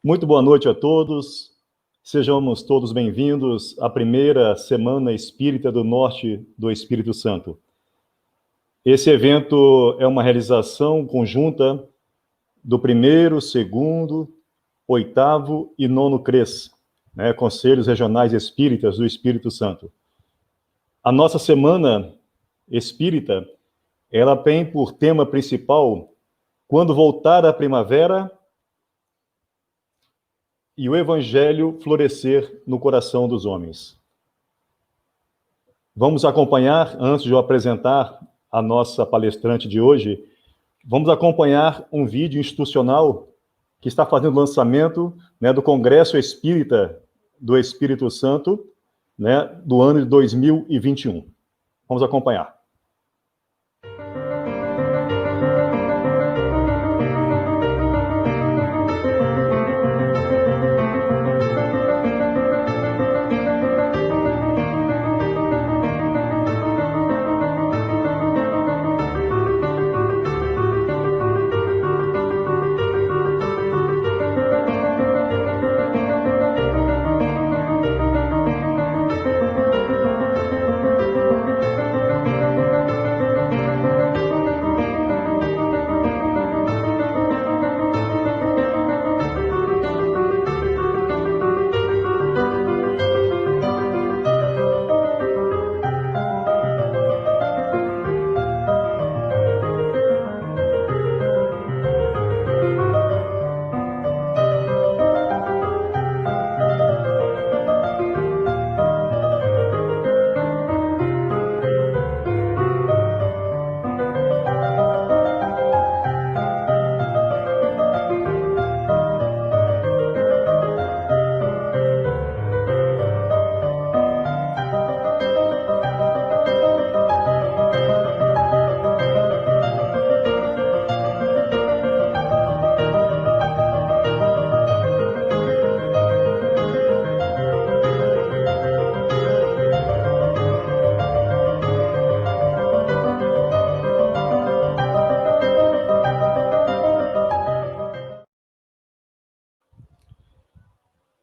Muito boa noite a todos. Sejamos todos bem-vindos à primeira Semana Espírita do Norte do Espírito Santo. Esse evento é uma realização conjunta do primeiro, segundo, oitavo e nono CRES, Conselhos Regionais Espíritas do Espírito Santo. A nossa Semana Espírita, ela tem por tema principal Quando voltar a primavera e o Evangelho florescer no coração dos homens. Vamos acompanhar, antes de eu apresentar a nossa palestrante de hoje, vamos acompanhar um vídeo institucional que está fazendo o lançamento do Congresso Espírita do Espírito Santo, do ano de 2021. Vamos acompanhar.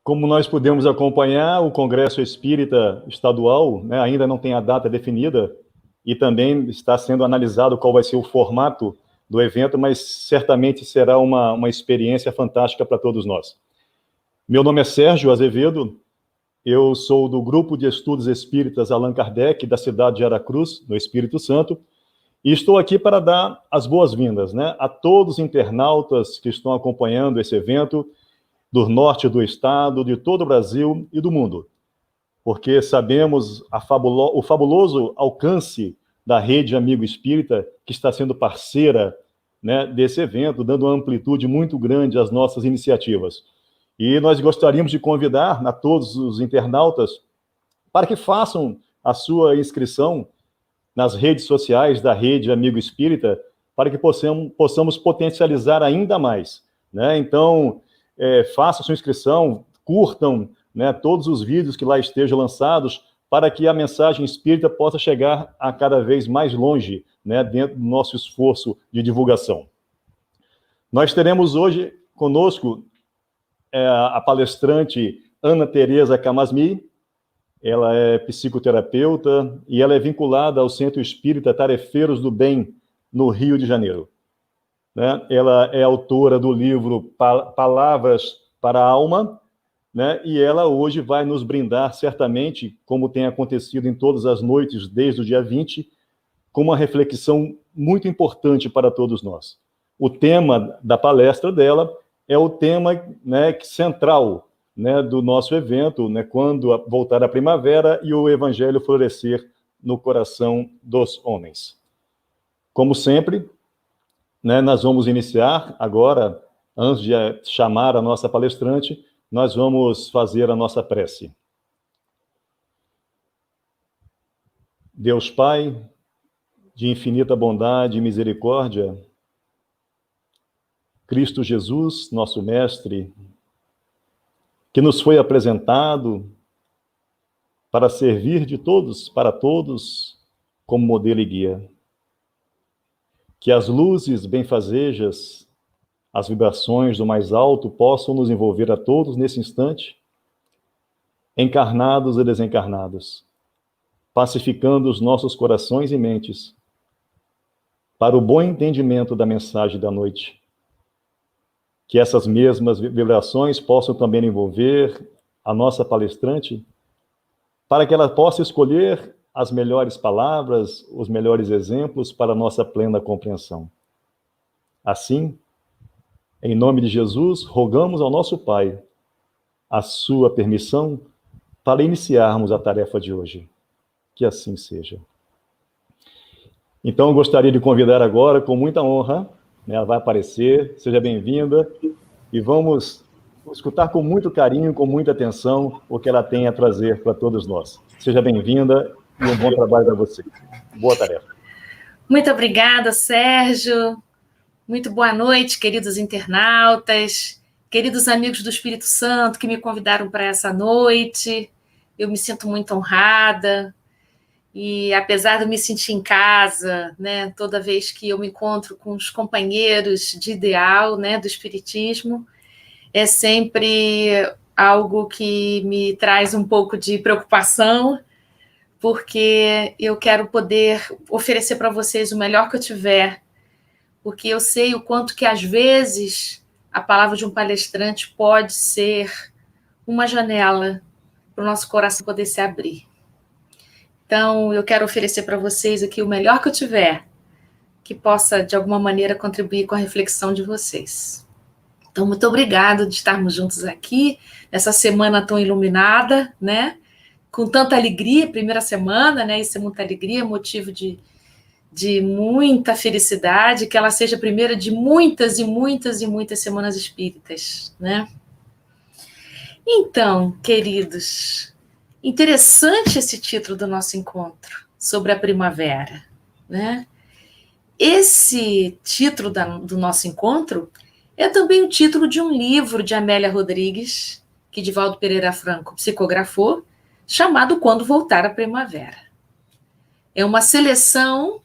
Como nós pudemos acompanhar, o Congresso Espírita Estadual ainda não tem a data definida e também está sendo analisado qual vai ser o formato do evento, mas certamente será uma experiência fantástica para todos nós. Meu nome é Sérgio Azevedo, eu sou do Grupo de Estudos Espíritas Allan Kardec, da cidade de Aracruz, no Espírito Santo, e estou aqui para dar as boas-vindas a todos os internautas que estão acompanhando esse evento, do norte do estado, de todo o Brasil e do mundo, porque sabemos o fabuloso alcance da Rede Amigo Espírita, que está sendo parceira desse evento, dando uma amplitude muito grande às nossas iniciativas. E nós gostaríamos de convidar a todos os internautas para que façam a sua inscrição nas redes sociais da Rede Amigo Espírita, para que possamos potencializar ainda mais. Então, façam sua inscrição, curtam todos os vídeos que lá estejam lançados, para que a mensagem espírita possa chegar a cada vez mais longe, dentro do nosso esforço de divulgação. Nós teremos hoje conosco a palestrante Ana Tereza Camasmi. Ela é psicoterapeuta e ela é vinculada ao Centro Espírita Tarefeiros do Bem, no Rio de Janeiro. Ela é autora do livro Palavras para a Alma, e ela hoje vai nos brindar, certamente, como tem acontecido em todas as noites desde o dia 20, com uma reflexão muito importante para todos nós. O tema da palestra dela é o tema central do nosso evento, quando voltar a primavera e o Evangelho florescer no coração dos homens. Como sempre, nós vamos iniciar agora, antes de chamar a nossa palestrante, nós vamos fazer a nossa prece. Deus Pai, de infinita bondade e misericórdia, Cristo Jesus, nosso Mestre, que nos foi apresentado para servir de todos, para todos, como modelo e guia. Que as luzes benfazejas as vibrações do mais alto possam nos envolver a todos nesse instante, encarnados e desencarnados, pacificando os nossos corações e mentes para o bom entendimento da mensagem da noite. Que essas mesmas vibrações possam também envolver a nossa palestrante, para que ela possa escolher as melhores palavras, os melhores exemplos para a nossa plena compreensão. Assim, em nome de Jesus, rogamos ao nosso Pai a sua permissão para iniciarmos a tarefa de hoje. Que assim seja. Então, eu gostaria de convidar agora, com muita honra, né, ela vai aparecer, seja bem-vinda, e vamos escutar com muito carinho, com muita atenção, o que ela tem a trazer para todos nós. Seja bem-vinda e um bom trabalho para você. Boa tarefa. Muito obrigada, Sérgio. Muito boa noite, queridos internautas, queridos amigos do Espírito Santo que me convidaram para essa noite. Eu me sinto muito honrada. E apesar de eu me sentir em casa, né, toda vez que eu me encontro com os companheiros de ideal, né, do Espiritismo, é sempre algo que me traz um pouco de preocupação, porque eu quero poder oferecer para vocês o melhor que eu tiver, porque eu sei o quanto que, às vezes, a palavra de um palestrante pode ser uma janela para o nosso coração poder se abrir. Então, eu quero oferecer para vocês aqui o melhor que eu tiver, que possa, de alguma maneira, contribuir com a reflexão de vocês. Então, muito obrigada de estarmos juntos aqui, nessa semana tão iluminada, né? Com tanta alegria, primeira semana, né? Isso é muita alegria, motivo de muita felicidade, que ela seja a primeira de muitas e muitas e muitas semanas espíritas, né? Então, queridos, interessante esse título do nosso encontro, sobre a primavera, né? Esse título do nosso encontro é também o título de um livro de Amélia Rodrigues, que Divaldo Pereira Franco psicografou, chamado Quando Voltar a Primavera. É uma seleção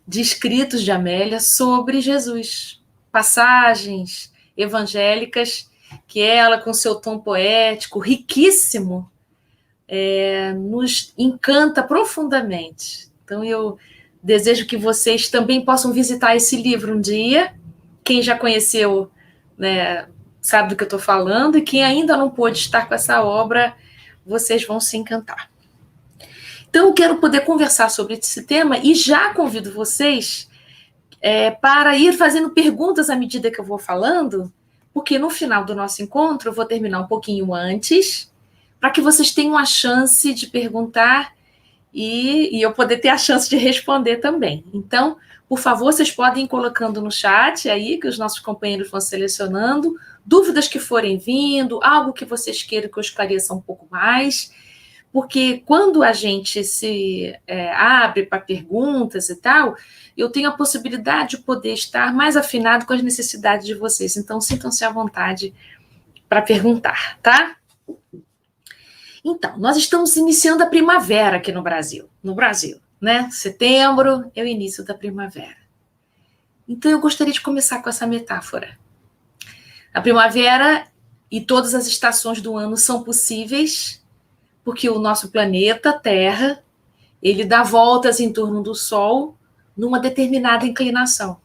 de escritos de Amélia sobre Jesus, passagens evangélicas que ela, com seu tom poético, riquíssimo, nos encanta profundamente. Então, eu desejo que vocês também possam visitar esse livro um dia. Quem já conheceu, né, sabe do que eu estou falando, e quem ainda não pôde estar com essa obra, vocês vão se encantar. Então, eu quero poder conversar sobre esse tema e já convido vocês para ir fazendo perguntas à medida que eu vou falando, porque no final do nosso encontro eu vou terminar um pouquinho antes, para que vocês tenham a chance de perguntar e eu poder ter a chance de responder também. Então, por favor, vocês podem ir colocando no chat aí, que os nossos companheiros vão selecionando, dúvidas que forem vindo, algo que vocês queiram que eu esclareça um pouco mais, porque quando a gente se abre para perguntas e tal, eu tenho a possibilidade de poder estar mais afinado com as necessidades de vocês. Então, sintam-se à vontade para perguntar, tá? Então, nós estamos iniciando a primavera aqui no Brasil, né? Setembro é o início da primavera. Então, eu gostaria de começar com essa metáfora. A primavera e todas as estações do ano são possíveis porque o nosso planeta, Terra, ele dá voltas em torno do Sol numa determinada inclinação.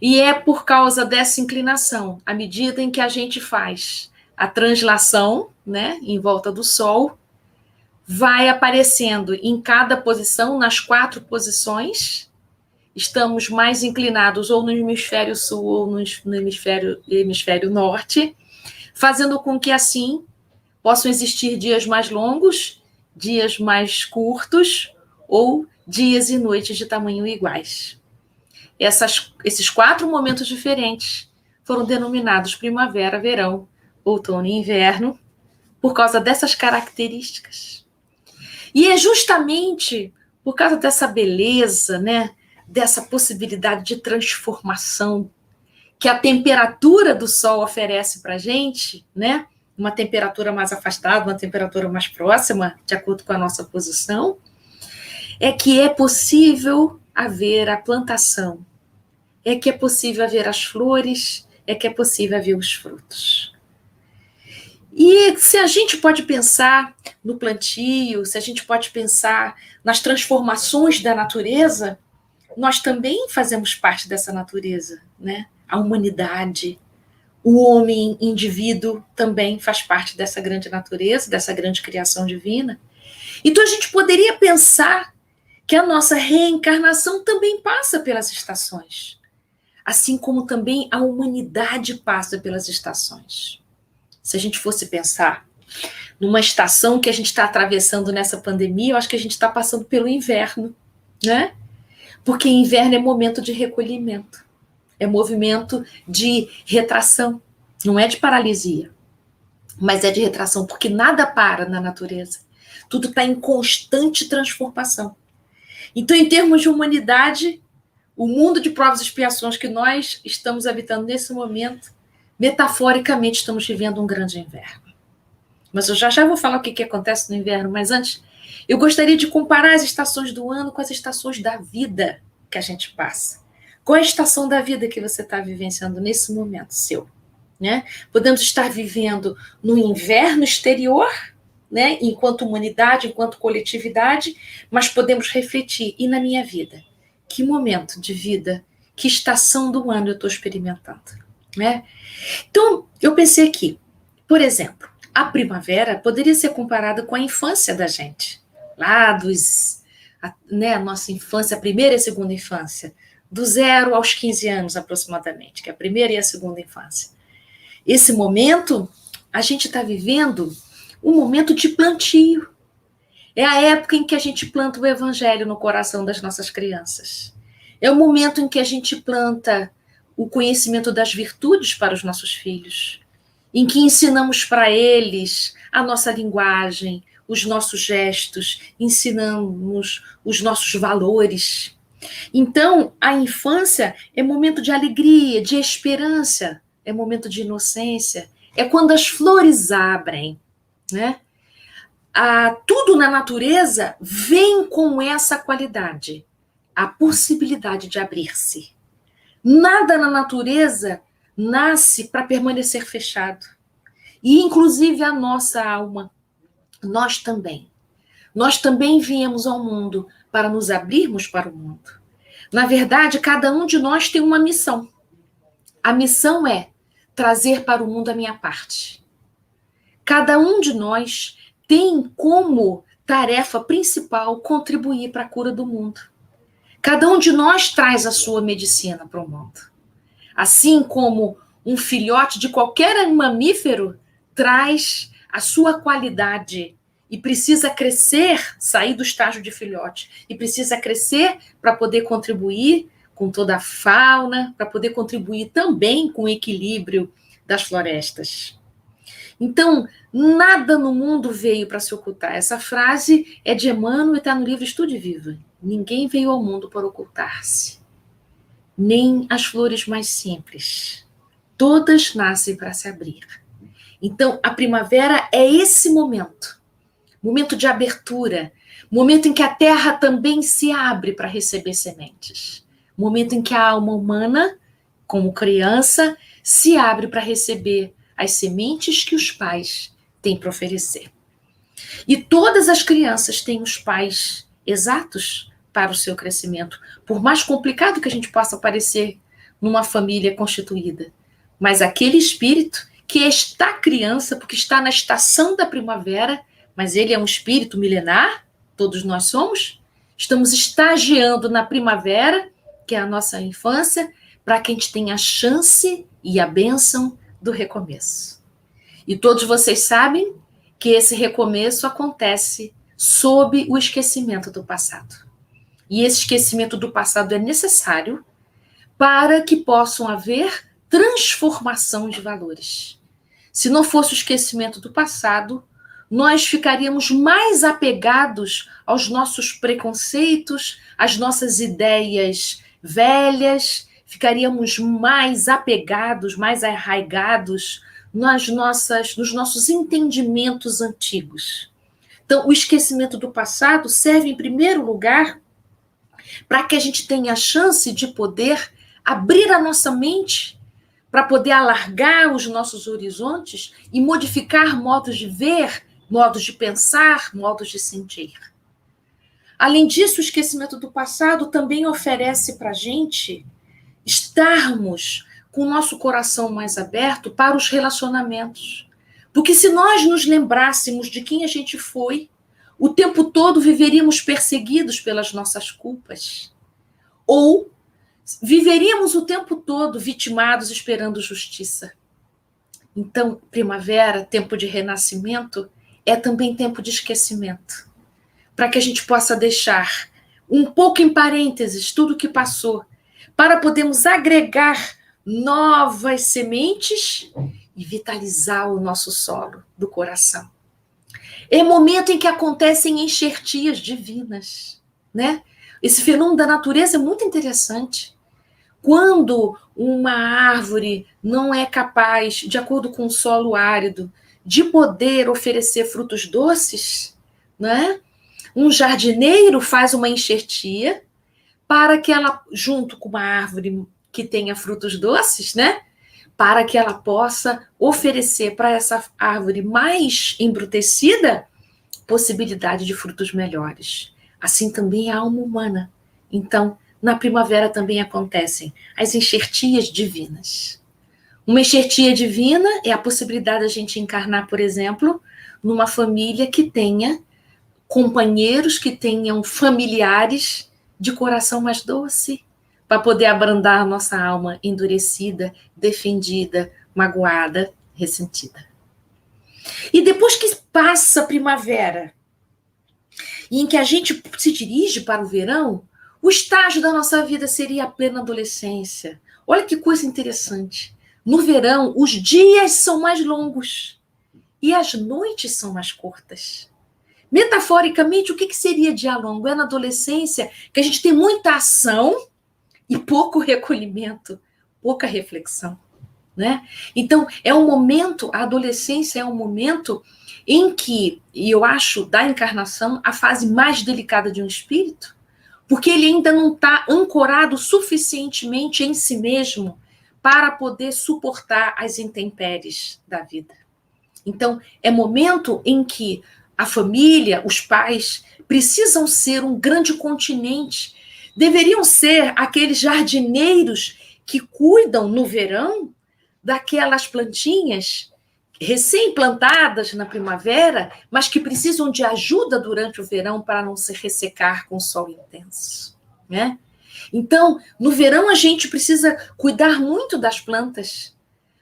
E é por causa dessa inclinação, à medida em que a gente faz a translação, né, em volta do Sol, vai aparecendo em cada posição, nas 4 posições, estamos mais inclinados ou no hemisfério sul ou no hemisfério norte, fazendo com que assim possam existir dias mais longos, dias mais curtos ou dias e noites de tamanho iguais. Esses 4 momentos diferentes foram denominados primavera, verão, outono e inverno por causa dessas características. E é justamente por causa dessa beleza, né, dessa possibilidade de transformação que a temperatura do Sol oferece para a gente, né? Uma temperatura mais afastada, uma temperatura mais próxima, de acordo com a nossa posição, é que é possível haver a plantação, é que é possível ver as flores, é que é possível ver os frutos. E se a gente pode pensar no plantio, se a gente pode pensar nas transformações da natureza, nós também fazemos parte dessa natureza, né? A humanidade, o homem, indivíduo, também faz parte dessa grande natureza, dessa grande criação divina. Então a gente poderia pensar que a nossa reencarnação também passa pelas estações, assim como também a humanidade passa pelas estações. Se a gente fosse pensar numa estação que a gente está atravessando nessa pandemia, eu acho que a gente está passando pelo inverno, né? Porque inverno é momento de recolhimento, é movimento de retração, não é de paralisia, mas é de retração, porque nada para na natureza, tudo está em constante transformação. Então, em termos de humanidade, o mundo de provas e expiações que nós estamos habitando nesse momento, metaforicamente estamos vivendo um grande inverno. Mas eu já vou falar o que acontece no inverno, mas antes, eu gostaria de comparar as estações do ano com as estações da vida que a gente passa. Qual é a estação da vida que você está vivenciando nesse momento seu? Né? Podemos estar vivendo no inverno exterior, né? Enquanto humanidade, enquanto coletividade, mas podemos refletir, e na minha vida? Que momento de vida, que estação do ano eu estou experimentando? Né? Então, eu pensei aqui, por exemplo, a primavera poderia ser comparada com a infância da gente, lá a nossa infância, a primeira e a segunda infância, do 0 aos 15 anos aproximadamente, que é a primeira e a segunda infância. Esse momento, a gente está vivendo um momento de plantio. É a época em que a gente planta o evangelho no coração das nossas crianças. É o momento em que a gente planta o conhecimento das virtudes para os nossos filhos, em que ensinamos para eles a nossa linguagem, os nossos gestos, ensinamos os nossos valores. Então, a infância é momento de alegria, de esperança, é momento de inocência, é quando as flores abrem, né? Tudo na natureza vem com essa qualidade, a possibilidade de abrir-se. Nada na natureza nasce para permanecer fechado. E, inclusive, a nossa alma, nós também. Nós também viemos ao mundo para nos abrirmos para o mundo. Na verdade, cada um de nós tem uma missão. A missão é trazer para o mundo a minha parte. Cada um de nós tem como tarefa principal contribuir para a cura do mundo. Cada um de nós traz a sua medicina para o mundo. Assim como um filhote de qualquer mamífero traz a sua qualidade e precisa crescer, sair do estágio de filhote, e precisa crescer para poder contribuir com toda a fauna, para poder contribuir também com o equilíbrio das florestas. Então, nada no mundo veio para se ocultar. Essa frase é de Emmanuel e está no livro Estude Viva. Ninguém veio ao mundo para ocultar-se. Nem as flores mais simples. Todas nascem para se abrir. Então, a primavera é esse momento. Momento de abertura. Momento em que a terra também se abre para receber sementes. Momento em que a alma humana, como criança, se abre para receber as sementes que os pais têm para oferecer. E todas as crianças têm os pais exatos para o seu crescimento, por mais complicado que a gente possa parecer numa família constituída. Mas aquele espírito que está criança, porque está na estação da primavera, mas ele é um espírito milenar, todos nós somos, estamos estagiando na primavera, que é a nossa infância, para que a gente tenha a chance e a bênção do recomeço. E todos vocês sabem que esse recomeço acontece sob o esquecimento do passado. E esse esquecimento do passado é necessário para que possam haver transformação de valores. Se não fosse o esquecimento do passado, nós ficaríamos mais apegados aos nossos preconceitos, às nossas ideias velhas, ficaríamos mais apegados, mais arraigados nos nossos entendimentos antigos. Então, o esquecimento do passado serve, em primeiro lugar, para que a gente tenha a chance de poder abrir a nossa mente para poder alargar os nossos horizontes e modificar modos de ver, modos de pensar, modos de sentir. Além disso, o esquecimento do passado também oferece para a gente estarmos com o nosso coração mais aberto para os relacionamentos. Porque se nós nos lembrássemos de quem a gente foi, o tempo todo viveríamos perseguidos pelas nossas culpas. Ou viveríamos o tempo todo vitimados esperando justiça. Então, primavera, tempo de renascimento, é também tempo de esquecimento. Para que a gente possa deixar um pouco em parênteses tudo o que passou, para podermos agregar novas sementes e vitalizar o nosso solo do coração. É o momento em que acontecem enxertias divinas, né? Esse fenômeno da natureza é muito interessante. Quando uma árvore não é capaz, de acordo com o solo árido, de poder oferecer frutos doces, né? Um jardineiro faz uma enxertia para que ela, junto com uma árvore que tenha frutos doces, né? Para que ela possa oferecer para essa árvore mais embrutecida possibilidade de frutos melhores. Assim também a alma humana. Então, na primavera também acontecem as enxertias divinas. Uma enxertia divina é a possibilidade de a gente encarnar, por exemplo, numa família que tenha companheiros, que tenham familiares de coração mais doce, para poder abrandar a nossa alma endurecida, defendida, magoada, ressentida. E depois que passa a primavera, e em que a gente se dirige para o verão, o estágio da nossa vida seria a plena adolescência. Olha que coisa interessante. No verão, os dias são mais longos e as noites são mais curtas. Metaforicamente, o que seria dia longo? É na adolescência que a gente tem muita ação e pouco recolhimento, pouca reflexão, né? Então, é um momento, a adolescência é um momento em que, e eu acho da encarnação, a fase mais delicada de um espírito, porque ele ainda não está ancorado suficientemente em si mesmo para poder suportar as intempéries da vida. Então, é momento em que a família, os pais, precisam ser um grande continente, deveriam ser aqueles jardineiros que cuidam no verão daquelas plantinhas recém-plantadas na primavera, mas que precisam de ajuda durante o verão para não se ressecar com o sol intenso, né? Então, no verão a gente precisa cuidar muito das plantas,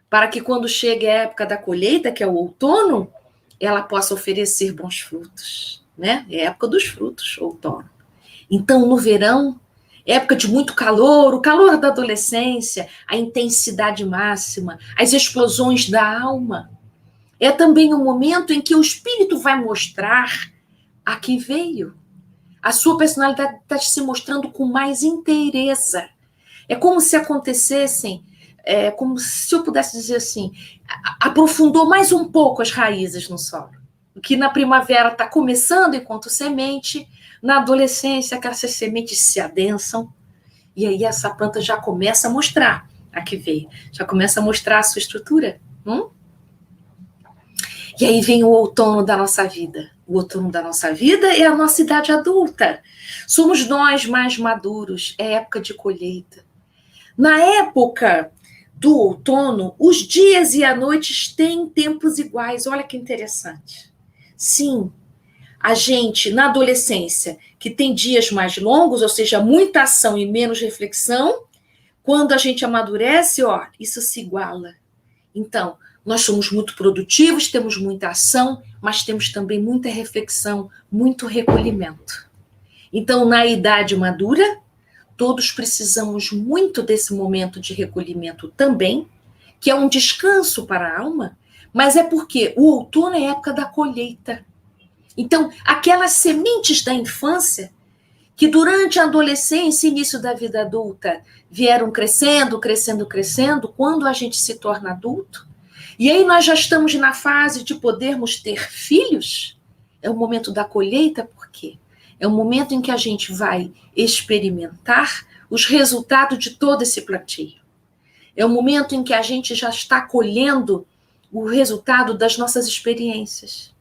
para que quando chegue a época da colheita, que é o outono, ela possa oferecer bons frutos, né? É a época dos frutos, outono. Então, no verão, época de muito calor, o calor da adolescência, a intensidade máxima, as explosões da alma. É também um momento em que o espírito vai mostrar a que veio. A sua personalidade está se mostrando com mais inteireza. É como se acontecessem, como se eu pudesse dizer assim, aprofundou mais um pouco as raízes no solo. O que na primavera está começando enquanto semente, na adolescência aquelas sementes se adensam, e aí essa planta já começa a mostrar a que veio, já começa a mostrar a sua estrutura. E aí vem o outono da nossa vida. O outono da nossa vida é a nossa idade adulta. Somos nós mais maduros, é época de colheita. Na época do outono, os dias e as noites têm tempos iguais. Olha que interessante. Sim, a gente, na adolescência, que tem dias mais longos, ou seja, muita ação e menos reflexão, quando a gente amadurece, isso se iguala. Então, nós somos muito produtivos, temos muita ação, mas temos também muita reflexão, muito recolhimento. Então, na idade madura, todos precisamos muito desse momento de recolhimento também, que é um descanso para a alma, mas é porque o outono é a época da colheita. Então, aquelas sementes da infância, que durante a adolescência e início da vida adulta vieram crescendo, crescendo, crescendo, quando a gente se torna adulto, e aí nós já estamos na fase de podermos ter filhos, é o momento da colheita, por quê? É o momento em que a gente vai experimentar os resultados de todo esse plantio. É o momento em que a gente já está colhendo o resultado das nossas experiências.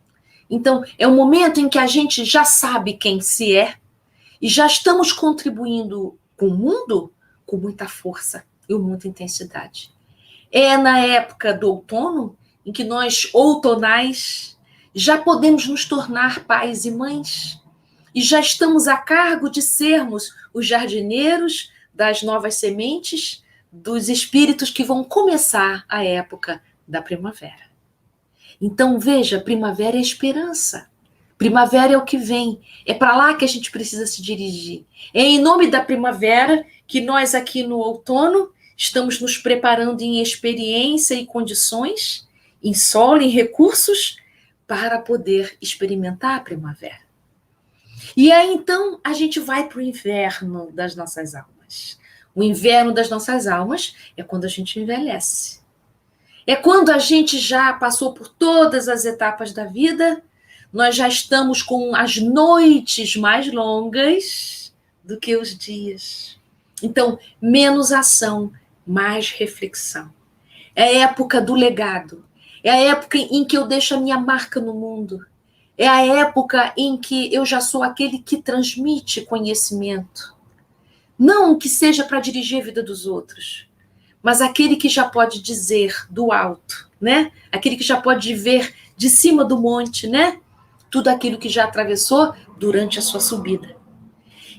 Então, é o momento em que a gente já sabe quem se é e já estamos contribuindo com o mundo com muita força e muita intensidade. É na época do outono em que nós, outonais, já podemos nos tornar pais e mães e já estamos a cargo de sermos os jardineiros das novas sementes, dos espíritos que vão começar a época da primavera. Então, veja, primavera é esperança. Primavera é o que vem. É para lá que a gente precisa se dirigir. É em nome da primavera que nós aqui no outono estamos nos preparando em experiência e condições, em solo, em recursos, para poder experimentar a primavera. E aí, então, a gente vai para o inverno das nossas almas. O inverno das nossas almas é quando a gente envelhece. É quando a gente já passou por todas as etapas da vida, nós já estamos com as noites mais longas do que os dias. Então, menos ação, mais reflexão. É a época do legado. É a época em que eu deixo a minha marca no mundo. É a época em que eu já sou aquele que transmite conhecimento. Não que seja para dirigir a vida dos outros, mas aquele que já pode dizer do alto, né? Aquele que já pode ver de cima do monte, né? Tudo aquilo que já atravessou durante a sua subida.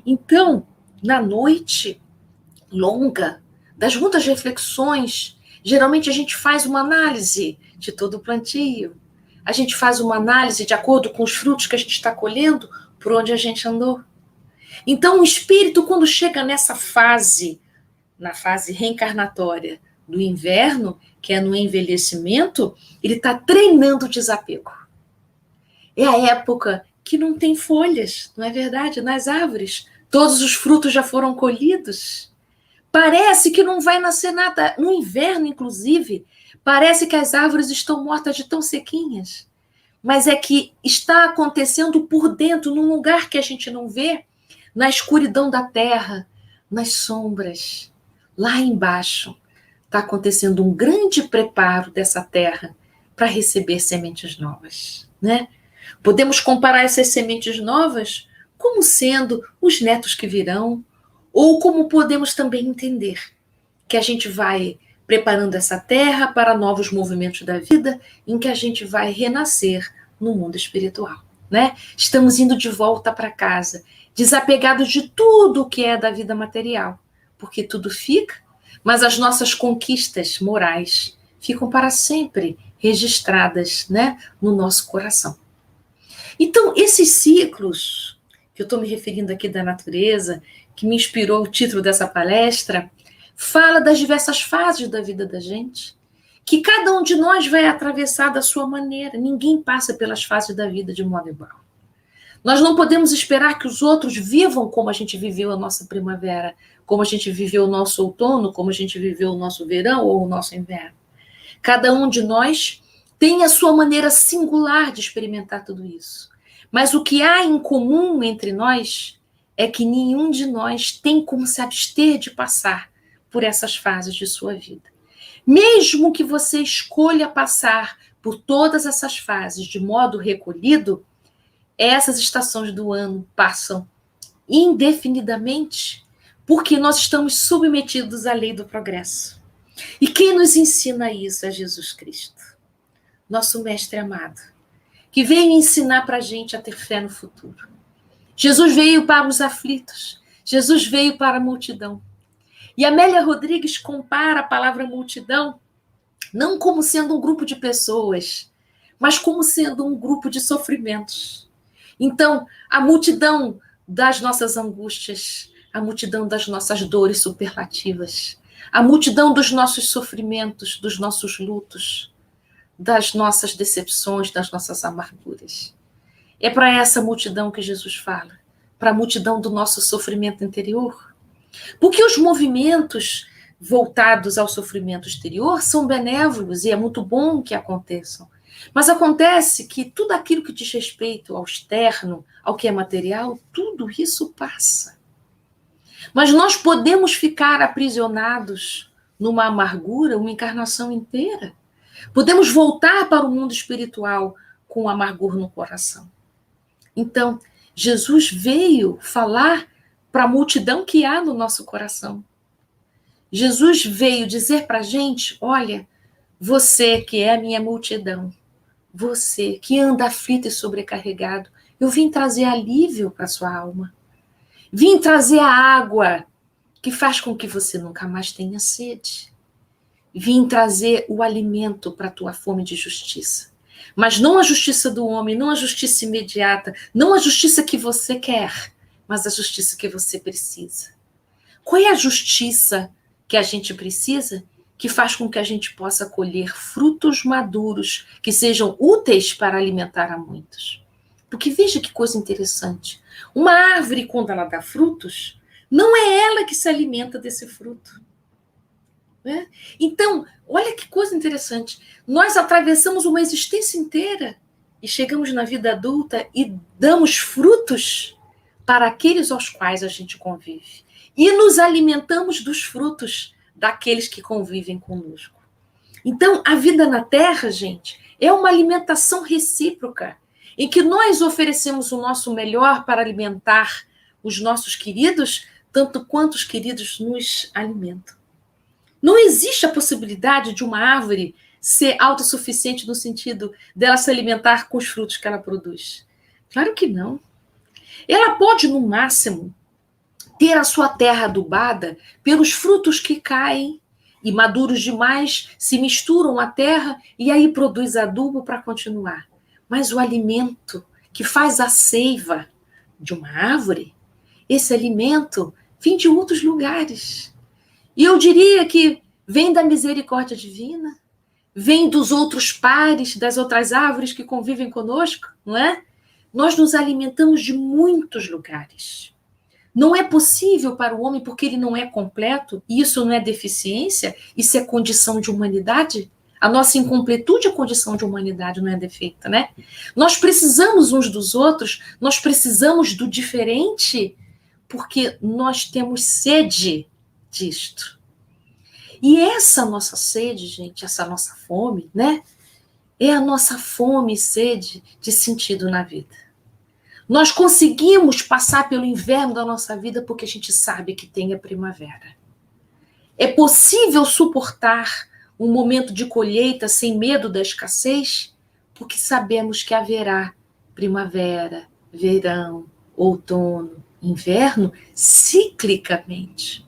Então, na noite longa, das muitas reflexões, geralmente a gente faz uma análise de todo o plantio. A gente faz uma análise de acordo com os frutos que a gente está colhendo, por onde a gente andou. Então, o espírito, quando chega nessa fase, na fase reencarnatória do inverno, que é no envelhecimento, ele está treinando o desapego. É a época que não tem folhas, não é verdade? Nas árvores, todos os frutos já foram colhidos. Parece que não vai nascer nada. No inverno, inclusive, parece que as árvores estão mortas de tão sequinhas. Mas é que está acontecendo por dentro, num lugar que a gente não vê, na escuridão da terra, nas sombras. Lá embaixo está acontecendo um grande preparo dessa terra para receber sementes novas, né? Podemos comparar essas sementes novas como sendo os netos que virão, ou como podemos também entender que a gente vai preparando essa terra para novos movimentos da vida, em que a gente vai renascer no mundo espiritual, né? Estamos indo de volta para casa, desapegados de tudo que é da vida material, porque tudo fica, mas as nossas conquistas morais ficam para sempre registradas, né, no nosso coração. Então, esses ciclos, que eu estou me referindo aqui da natureza, que me inspirou o título dessa palestra, fala das diversas fases da vida da gente, que cada um de nós vai atravessar da sua maneira. Ninguém passa pelas fases da vida de modo igual. Nós não podemos esperar que os outros vivam como a gente viveu a nossa primavera, como a gente viveu o nosso outono, como a gente viveu o nosso verão ou o nosso inverno. Cada um de nós tem a sua maneira singular de experimentar tudo isso. Mas o que há em comum entre nós é que nenhum de nós tem como se abster de passar por essas fases de sua vida. Mesmo que você escolha passar por todas essas fases de modo recolhido, essas estações do ano passam indefinidamente, porque nós estamos submetidos à lei do progresso. E quem nos ensina isso é Jesus Cristo, nosso mestre amado, que veio ensinar para a gente a ter fé no futuro. Jesus veio para os aflitos, Jesus veio para a multidão. E Amélia Rodrigues compara a palavra multidão não como sendo um grupo de pessoas, mas como sendo um grupo de sofrimentos. Então, a multidão das nossas angústias, a multidão das nossas dores superlativas, a multidão dos nossos sofrimentos, dos nossos lutos, das nossas decepções, das nossas amarguras. É para essa multidão que Jesus fala, para a multidão do nosso sofrimento interior. Porque os movimentos voltados ao sofrimento exterior são benévolos e é muito bom que aconteçam. Mas acontece que tudo aquilo que diz respeito ao externo, ao que é material, tudo isso passa. Mas nós podemos ficar aprisionados numa amargura uma encarnação inteira. Podemos voltar para o mundo espiritual com amargura no coração. Então, Jesus veio falar para a multidão que há no nosso coração. Jesus veio dizer para a gente, olha, você que é a minha multidão, você que anda aflito e sobrecarregado, eu vim trazer alívio para a sua alma. Vim trazer a água que faz com que você nunca mais tenha sede. Vim trazer o alimento para a tua fome de justiça. Mas não a justiça do homem, não a justiça imediata, não a justiça que você quer, mas a justiça que você precisa. Qual é a justiça que a gente precisa, que faz com que a gente possa colher frutos maduros, que sejam úteis para alimentar a muitos? Porque veja que coisa interessante. Uma árvore, quando ela dá frutos, não é ela que se alimenta desse fruto. Né? Então, olha que coisa interessante. Nós atravessamos uma existência inteira e chegamos na vida adulta e damos frutos para aqueles aos quais a gente convive. E nos alimentamos dos frutos daqueles que convivem conosco. Então, a vida na Terra, gente, é uma alimentação recíproca, em que nós oferecemos o nosso melhor para alimentar os nossos queridos, tanto quanto os queridos nos alimentam. Não existe a possibilidade de uma árvore ser autossuficiente no sentido dela se alimentar com os frutos que ela produz. Claro que não. Ela pode, no máximo, ter a sua terra adubada pelos frutos que caem e maduros demais se misturam à terra e aí produz adubo para continuar. Mas o alimento que faz a seiva de uma árvore, esse alimento vem de outros lugares. E eu diria que vem da misericórdia divina, vem dos outros pares, das outras árvores que convivem conosco, não é? Nós nos alimentamos de muitos lugares. Não é possível para o homem, porque ele não é completo, e isso não é deficiência, isso é condição de humanidade. A nossa incompletude é condição de humanidade, não é defeito, né? Nós precisamos uns dos outros, nós precisamos do diferente, porque nós temos sede disto. E essa nossa sede, gente, essa nossa fome, né? É a nossa fome e sede de sentido na vida. Nós conseguimos passar pelo inverno da nossa vida porque a gente sabe que tem a primavera. É possível suportar um momento de colheita sem medo da escassez porque sabemos que haverá primavera, verão, outono, inverno ciclicamente.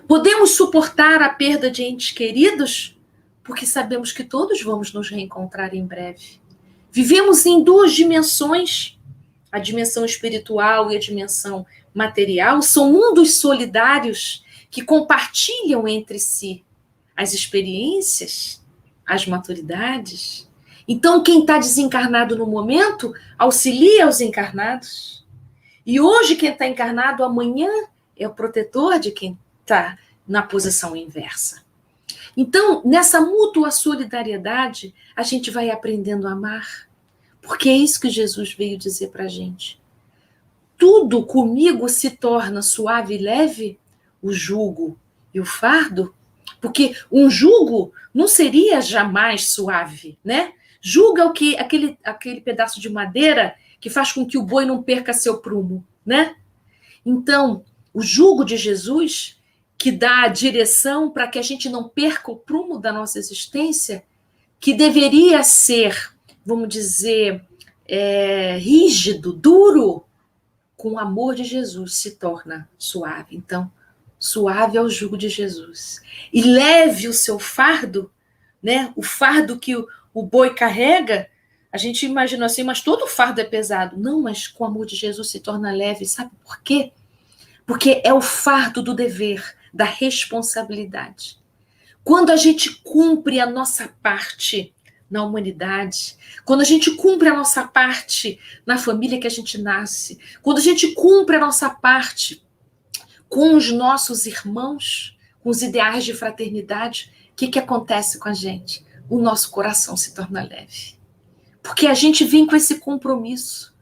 Podemos suportar a perda de entes queridos porque sabemos que todos vamos nos reencontrar em breve. Vivemos em duas dimensões, a dimensão espiritual e a dimensão material, são mundos solidários que compartilham entre si as experiências, as maturidades. Então, quem está desencarnado no momento auxilia os encarnados. E hoje, quem está encarnado, amanhã é o protetor de quem está na posição inversa. Então, nessa mútua solidariedade, a gente vai aprendendo a amar. Porque é isso que Jesus veio dizer para a gente. Tudo comigo se torna suave e leve, o jugo e o fardo, porque um jugo não seria jamais suave, né? Jugo é o que, aquele pedaço de madeira que faz com que o boi não perca seu prumo, né? Então, o jugo de Jesus, que dá a direção para que a gente não perca o prumo da nossa existência, que deveria ser, vamos dizer, rígido, duro, com o amor de Jesus se torna suave. Então, suave é o jugo de Jesus. E leve o seu fardo, né? O fardo que o boi carrega, a gente imagina assim, mas todo fardo é pesado. Não, mas com o amor de Jesus se torna leve. Sabe por quê? Porque é o fardo do dever, da responsabilidade. Quando a gente cumpre a nossa parte na humanidade, quando a gente cumpre a nossa parte na família que a gente nasce, quando a gente cumpre a nossa parte com os nossos irmãos, com os ideais de fraternidade, o que acontece com a gente? O nosso coração se torna leve. Porque a gente vem com esse compromisso.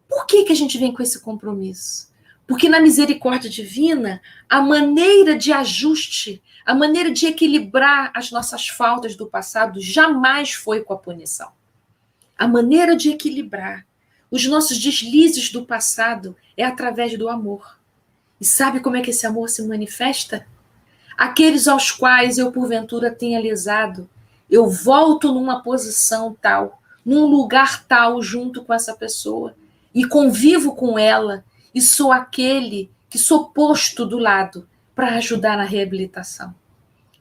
Por que a gente vem com esse compromisso? Porque na misericórdia divina, a maneira de ajuste, a maneira de equilibrar as nossas faltas do passado jamais foi com a punição. A maneira de equilibrar os nossos deslizes do passado é através do amor. E sabe como é que esse amor se manifesta? Aqueles aos quais eu, porventura, tenha lesado, eu volto numa posição tal, num lugar tal, junto com essa pessoa, e convivo com ela, e sou aquele que sou posto do lado para ajudar na reabilitação.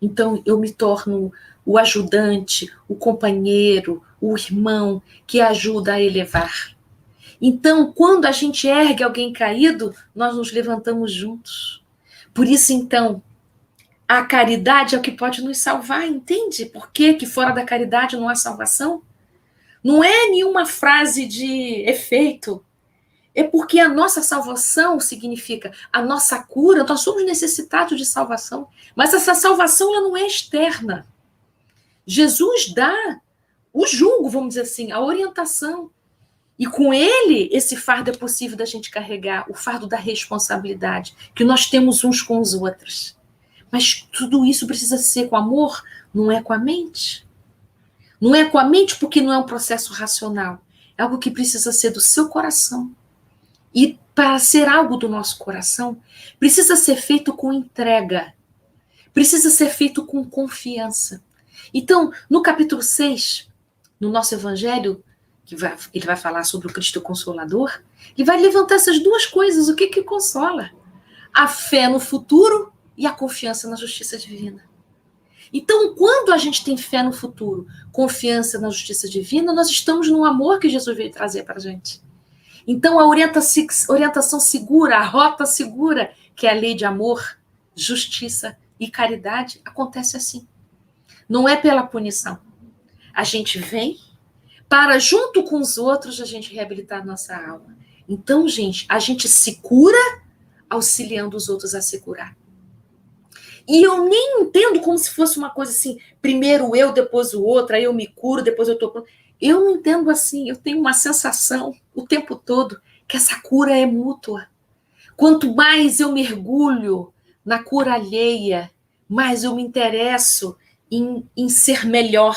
Então, eu me torno o ajudante, o companheiro, o irmão que ajuda a elevar. Então, quando a gente ergue alguém caído, nós nos levantamos juntos. Por isso, então, a caridade é o que pode nos salvar, entende? Por que fora da caridade não há salvação? Não é nenhuma frase de efeito. É porque a nossa salvação significa a nossa cura, nós somos necessitados de salvação. Mas essa salvação ela não é externa. Jesus dá o jugo, vamos dizer assim, a orientação. E com ele, esse fardo é possível da gente carregar, o fardo da responsabilidade, que nós temos uns com os outros. Mas tudo isso precisa ser com amor, não é com a mente. Não é com a mente porque não é um processo racional. É algo que precisa ser do seu coração. E para ser algo do nosso coração, precisa ser feito com entrega. Precisa ser feito com confiança. Então, no capítulo 6, no nosso evangelho, ele vai falar sobre o Cristo Consolador, ele vai levantar essas duas coisas. O que consola? A fé no futuro e a confiança na justiça divina. Então, quando a gente tem fé no futuro, confiança na justiça divina, nós estamos no amor que Jesus veio trazer para a gente. Então, a orientação segura, a rota segura, que é a lei de amor, justiça e caridade, acontece assim. Não é pela punição. A gente vem para, junto com os outros, a gente reabilitar a nossa alma. Então, gente, a gente se cura auxiliando os outros a se curar. E eu nem entendo como se fosse uma coisa assim, primeiro eu, depois o outro, aí eu me curo, depois eu tô... Eu não entendo assim, eu tenho uma sensação o tempo todo que essa cura é mútua. Quanto mais eu mergulho na cura alheia, mais eu me interesso em ser melhor,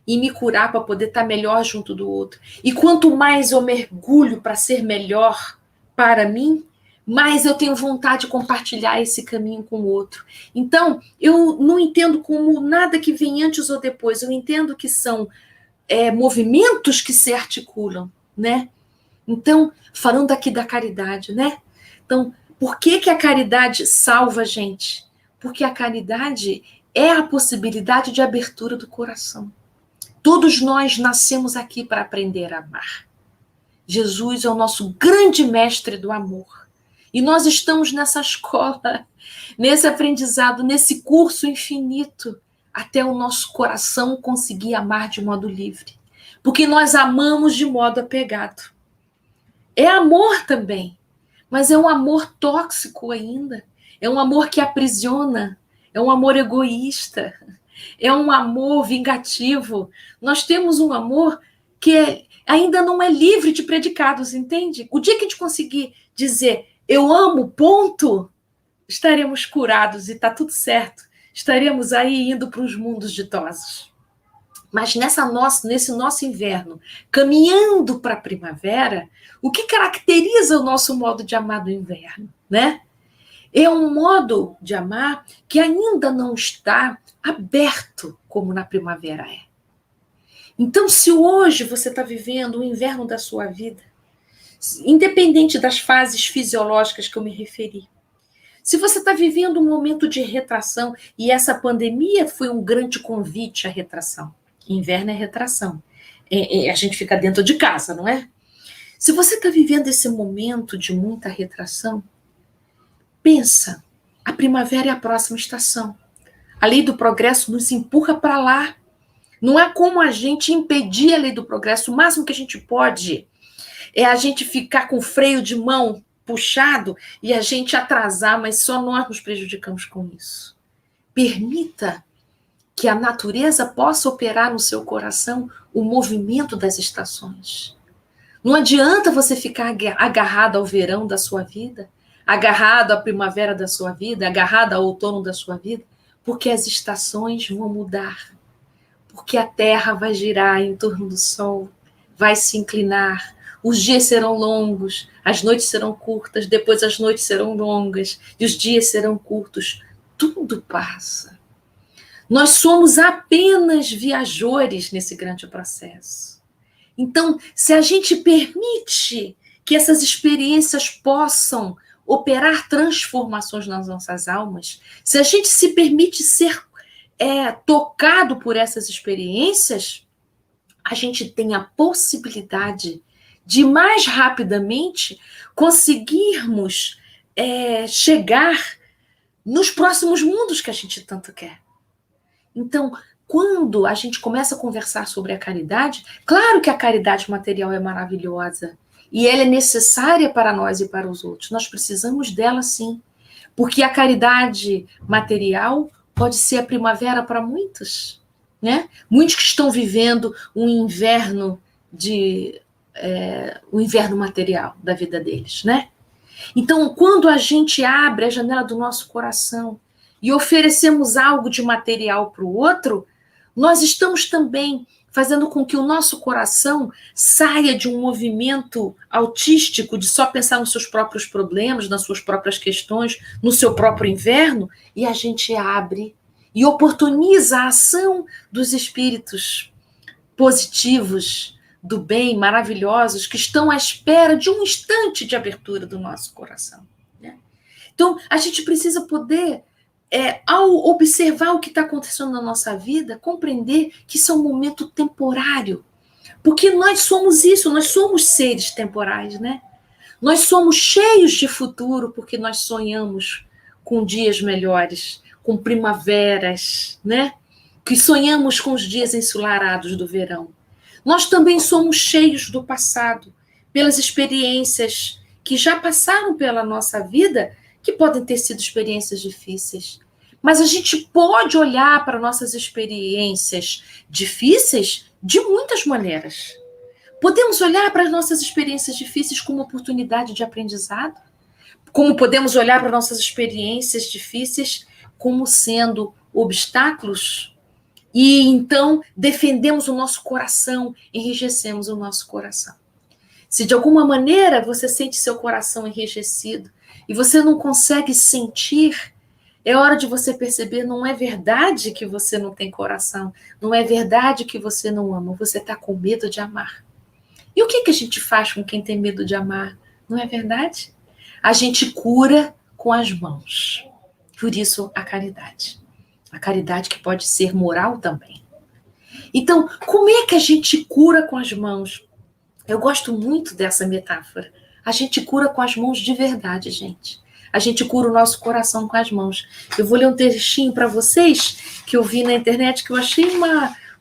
em me curar para poder estar melhor junto do outro. E quanto mais eu mergulho para ser melhor para mim, mais eu tenho vontade de compartilhar esse caminho com o outro. Então, eu não entendo como nada que vem antes ou depois, eu entendo que são movimentos que se articulam, né? Então, falando aqui da caridade, né? Então, por que a caridade salva a gente? Porque a caridade é a possibilidade de abertura do coração. Todos nós nascemos aqui para aprender a amar. Jesus é o nosso grande mestre do amor. E nós estamos nessa escola, nesse aprendizado, nesse curso infinito, até o nosso coração conseguir amar de modo livre. Porque nós amamos de modo apegado. É amor também, mas é um amor tóxico ainda. É um amor que aprisiona, é um amor egoísta, é um amor vingativo. Nós temos um amor que ainda não é livre de predicados, entende? O dia que a gente conseguir dizer eu amo, ponto, estaremos curados e está tudo certo. Estaremos aí indo para os mundos ditosos. Mas nesse nosso inverno, caminhando para a primavera, o que caracteriza o nosso modo de amar do inverno, né? É um modo de amar que ainda não está aberto como na primavera é. Então, se hoje você está vivendo o inverno da sua vida, independente das fases fisiológicas que eu me referi, se você está vivendo um momento de retração, e essa pandemia foi um grande convite à retração, inverno é retração, a gente fica dentro de casa, não é? Se você está vivendo esse momento de muita retração, pensa, a primavera é a próxima estação. A lei do progresso nos empurra para lá. Não há como a gente impedir a lei do progresso. O máximo que a gente pode é a gente ficar com o freio de mão puxado e a gente atrasar, mas só nós nos prejudicamos com isso. Permita que a natureza possa operar no seu coração o movimento das estações. Não adianta você ficar agarrado ao verão da sua vida, agarrado à primavera da sua vida, agarrado ao outono da sua vida, porque as estações vão mudar, porque a Terra vai girar em torno do Sol, vai se inclinar, os dias serão longos, as noites serão curtas, depois as noites serão longas e os dias serão curtos. Tudo passa. Nós somos apenas viajores nesse grande processo. Então, se a gente permite que essas experiências possam operar transformações nas nossas almas, se a gente se permite ser tocado por essas experiências, a gente tem a possibilidade de mais rapidamente conseguirmos chegar nos próximos mundos que a gente tanto quer. Então, quando a gente começa a conversar sobre a caridade, claro que a caridade material é maravilhosa e ela é necessária para nós e para os outros. Nós precisamos dela, sim, porque a caridade material pode ser a primavera para muitos, né? Muitos que estão vivendo um inverno material da vida deles, né? Então, quando a gente abre a janela do nosso coração e oferecemos algo de material para o outro, nós estamos também fazendo com que o nosso coração saia de um movimento autístico de só pensar nos seus próprios problemas, nas suas próprias questões, no seu próprio inverno, e a gente abre e oportuniza a ação dos espíritos positivos, do bem, maravilhosos, que estão à espera de um instante de abertura do nosso coração, né? Então, a gente precisa poder, ao observar o que está acontecendo na nossa vida, compreender que isso é um momento temporário. Porque nós somos isso, nós somos seres temporais, né? Nós somos cheios de futuro porque nós sonhamos com dias melhores, com primaveras, né? Que sonhamos com os dias ensolarados do verão. Nós também somos cheios do passado, pelas experiências que já passaram pela nossa vida, que podem ter sido experiências difíceis. Mas a gente pode olhar para nossas experiências difíceis de muitas maneiras. Podemos olhar para as nossas experiências difíceis como oportunidade de aprendizado, como podemos olhar para nossas experiências difíceis como sendo obstáculos. E então defendemos o nosso coração, enrijecemos o nosso coração. Se de alguma maneira você sente seu coração enrijecido e você não consegue sentir, é hora de você perceber, não é verdade que você não tem coração, não é verdade que você não ama, você está com medo de amar. E o que a gente faz com quem tem medo de amar? Não é verdade? A gente cura com as mãos. Por isso, a caridade. A caridade que pode ser moral também. Então, como é que a gente cura com as mãos? Eu gosto muito dessa metáfora. A gente cura com as mãos de verdade, gente. A gente cura o nosso coração com as mãos. Eu vou ler um textinho para vocês que eu vi na internet que eu achei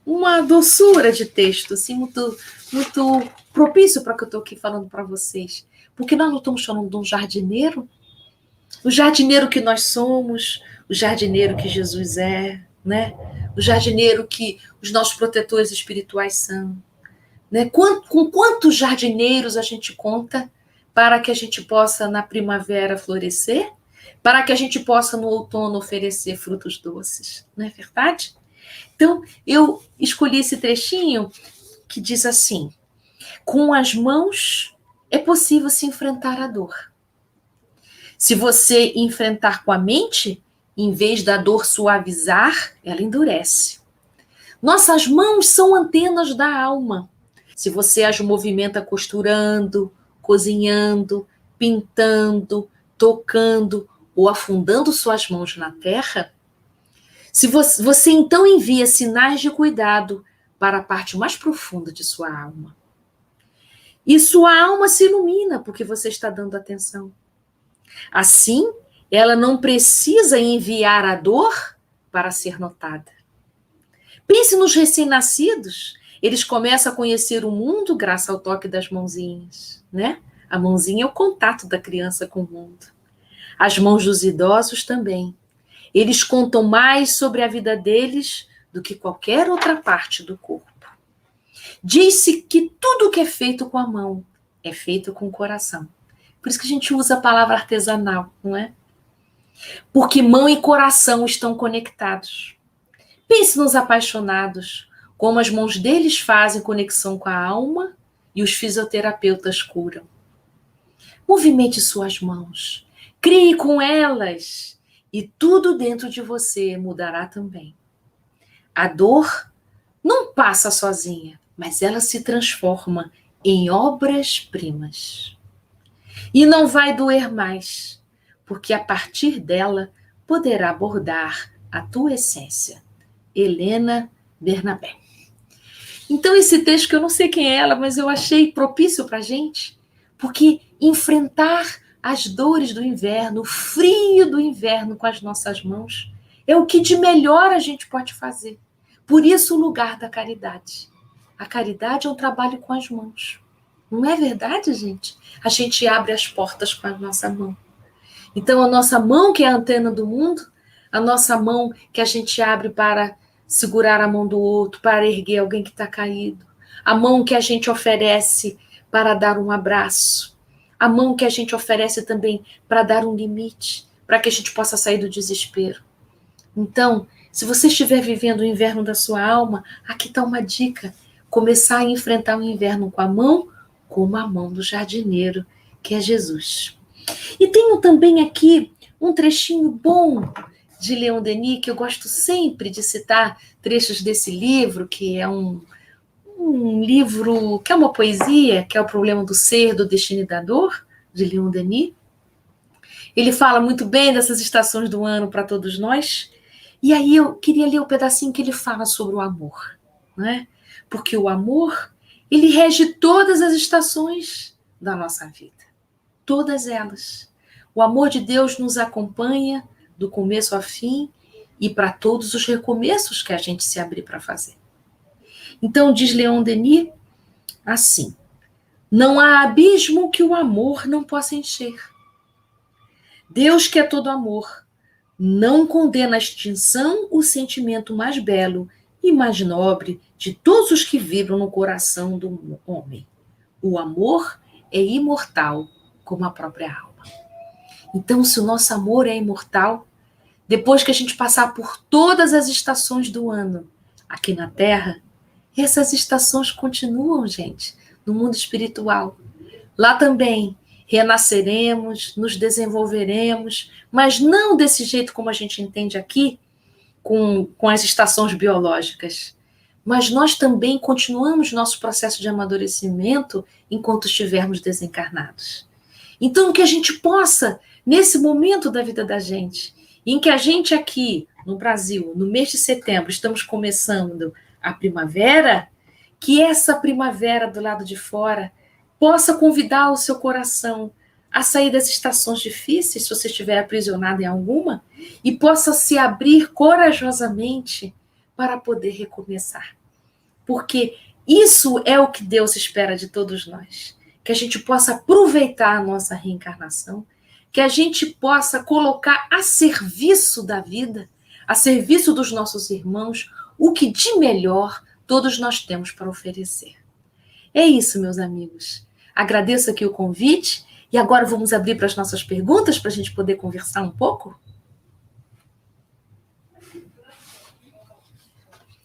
uma doçura de texto, assim, muito, muito propício para o que eu estou aqui falando para vocês. Porque nós não estamos falando de um jardineiro? O jardineiro que nós somos, o jardineiro que Jesus é, né? O jardineiro que os nossos protetores espirituais são. Né? Com quantos jardineiros a gente conta para que a gente possa, na primavera, florescer, para que a gente possa, no outono, oferecer frutos doces. Não é verdade? Então, eu escolhi esse trechinho que diz assim: com as mãos é possível se enfrentar a dor. Se você enfrentar com a mente, em vez da dor suavizar, ela endurece. Nossas mãos são antenas da alma. Se você as movimenta costurando, cozinhando, pintando, tocando ou afundando suas mãos na terra, se você então envia sinais de cuidado para a parte mais profunda de sua alma. E sua alma se ilumina porque você está dando atenção. Assim, ela não precisa enviar a dor para ser notada. Pense nos recém-nascidos. Eles começam a conhecer o mundo graças ao toque das mãozinhas, né? A mãozinha é o contato da criança com o mundo. As mãos dos idosos também. Eles contam mais sobre a vida deles do que qualquer outra parte do corpo. Diz-se que tudo que é feito com a mão é feito com o coração. Por isso que a gente usa a palavra artesanal, não é? Porque mão e coração estão conectados. Pense nos apaixonados, como as mãos deles fazem conexão com a alma e os fisioterapeutas curam. Movimente suas mãos, crie com elas e tudo dentro de você mudará também. A dor não passa sozinha, mas ela se transforma em obras-primas. E não vai doer mais, porque a partir dela poderá bordar a tua essência. Helena Bernabé. Então esse texto, que eu não sei quem é ela, mas eu achei propício para a gente, porque enfrentar as dores do inverno, o frio do inverno com as nossas mãos, é o que de melhor a gente pode fazer. Por isso o lugar da caridade. A caridade é um trabalho com as mãos. Não é verdade, gente? A gente abre as portas com a nossa mão. Então a nossa mão, que é a antena do mundo, a nossa mão que a gente abre para segurar a mão do outro, para erguer alguém que está caído, a mão que a gente oferece para dar um abraço, a mão que a gente oferece também para dar um limite, para que a gente possa sair do desespero. Então, se você estiver vivendo o inverno da sua alma, aqui está uma dica: começar a enfrentar o inverno com a mão, como a mão do jardineiro, que é Jesus. E tenho também aqui um trechinho bom de Leon Denis, que eu gosto sempre de citar trechos desse livro, que é um livro, que é uma poesia, que é O Problema do Ser, do Destino e da Dor, de Leon Denis. Ele fala muito bem dessas estações do ano para todos nós. E aí eu queria ler o pedacinho que ele fala sobre o amor, né? Porque o amor, ele rege todas as estações da nossa vida. Todas elas. O amor de Deus nos acompanha do começo ao fim e para todos os recomeços que a gente se abrir para fazer. Então, diz Leon Denis assim: não há abismo que o amor não possa encher. Deus, que é todo amor, não condena à extinção o sentimento mais belo e mais nobre de todos os que vibram no coração do homem. O amor é imortal, como a própria alma. Então, se o nosso amor é imortal, depois que a gente passar por todas as estações do ano aqui na Terra, essas estações continuam, gente, no mundo espiritual. Lá também renasceremos, nos desenvolveremos, mas não desse jeito como a gente entende aqui, com as estações biológicas. Mas nós também continuamos nosso processo de amadurecimento enquanto estivermos desencarnados. Então, que a gente possa, nesse momento da vida da gente, em que a gente aqui, no Brasil, no mês de setembro, estamos começando a primavera, que essa primavera do lado de fora possa convidar o seu coração a sair das estações difíceis, se você estiver aprisionado em alguma, e possa se abrir corajosamente para poder recomeçar. Porque isso é o que Deus espera de todos nós, que a gente possa aproveitar a nossa reencarnação, que a gente possa colocar a serviço da vida, a serviço dos nossos irmãos, o que de melhor todos nós temos para oferecer. É isso, meus amigos. Agradeço aqui o convite e agora vamos abrir para as nossas perguntas para a gente poder conversar um pouco.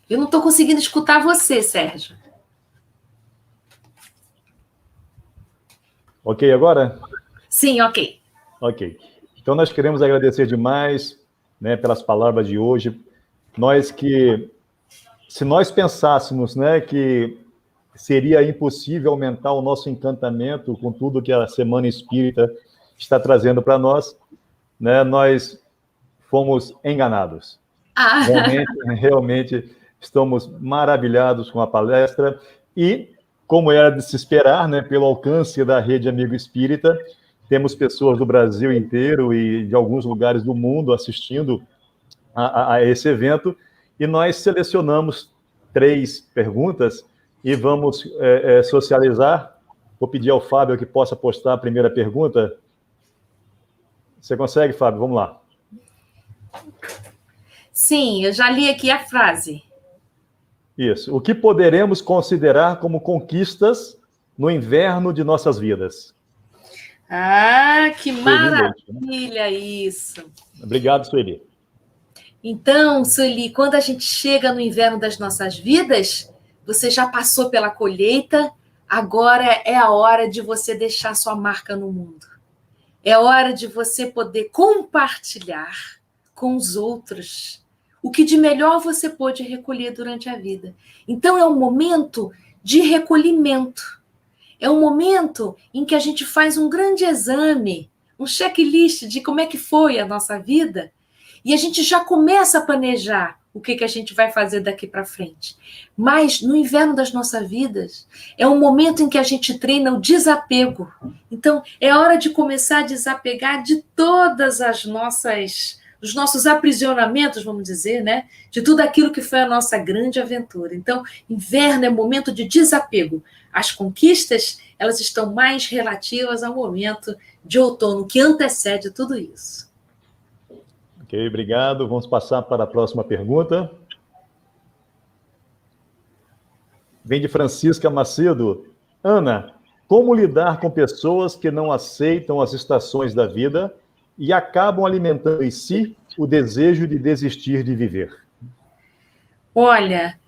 Eu não estou conseguindo escutar você, Sérgio. Ok agora? Sim, ok. Ok. Então, nós queremos agradecer demais, né, pelas palavras de hoje. Se nós pensássemos, né, que seria impossível aumentar o nosso encantamento com tudo que a Semana Espírita está trazendo para nós, né, nós fomos enganados. Realmente estamos maravilhados com a palestra e, como era de se esperar, né, pelo alcance da Rede Amigo Espírita, temos pessoas do Brasil inteiro e de alguns lugares do mundo assistindo a esse evento, e nós selecionamos 3 perguntas e vamos socializar. Vou pedir ao Fábio que possa postar a primeira pergunta. Você consegue, Fábio? Vamos lá. Sim, eu já li aqui a frase. Isso. O que poderemos considerar como conquistas no inverno de nossas vidas? Ah, que Sueli maravilha isso! Obrigado, Sueli. Então, Sueli, quando a gente chega no inverno das nossas vidas, você já passou pela colheita, agora é a hora de você deixar sua marca no mundo. É hora de você poder compartilhar com os outros o que de melhor você pôde recolher durante a vida. Então, é um momento de recolhimento. É um momento em que a gente faz um grande exame, um checklist de como é que foi a nossa vida, e a gente já começa a planejar o que a gente vai fazer daqui para frente. Mas no inverno das nossas vidas, é um momento em que a gente treina o desapego. Então, é hora de começar a desapegar de todas as os nossos aprisionamentos, vamos dizer, né? De tudo aquilo que foi a nossa grande aventura. Então, inverno é momento de desapego. As conquistas, elas estão mais relativas ao momento de outono, que antecede tudo isso. Ok, obrigado. Vamos passar para a próxima pergunta. Vem de Francisca Macedo. Ana, como lidar com pessoas que não aceitam as estações da vida e acabam alimentando em si o desejo de desistir de viver? Olha,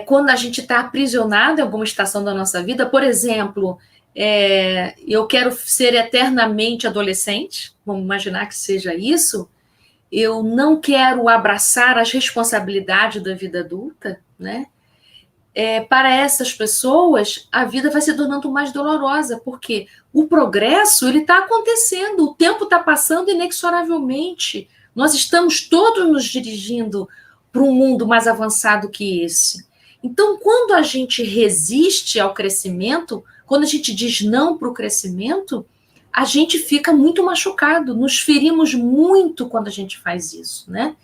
quando a gente está aprisionado em alguma estação da nossa vida, por exemplo, eu quero ser eternamente adolescente, vamos imaginar que seja isso, eu não quero abraçar as responsabilidades da vida adulta, né? Para essas pessoas, a vida vai se tornando mais dolorosa, porque o progresso ele está acontecendo, o tempo está passando inexoravelmente. Nós estamos todos nos dirigindo para um mundo mais avançado que esse. Então, quando a gente resiste ao crescimento, quando a gente diz não para o crescimento, a gente fica muito machucado, nos ferimos muito quando a gente faz isso, né?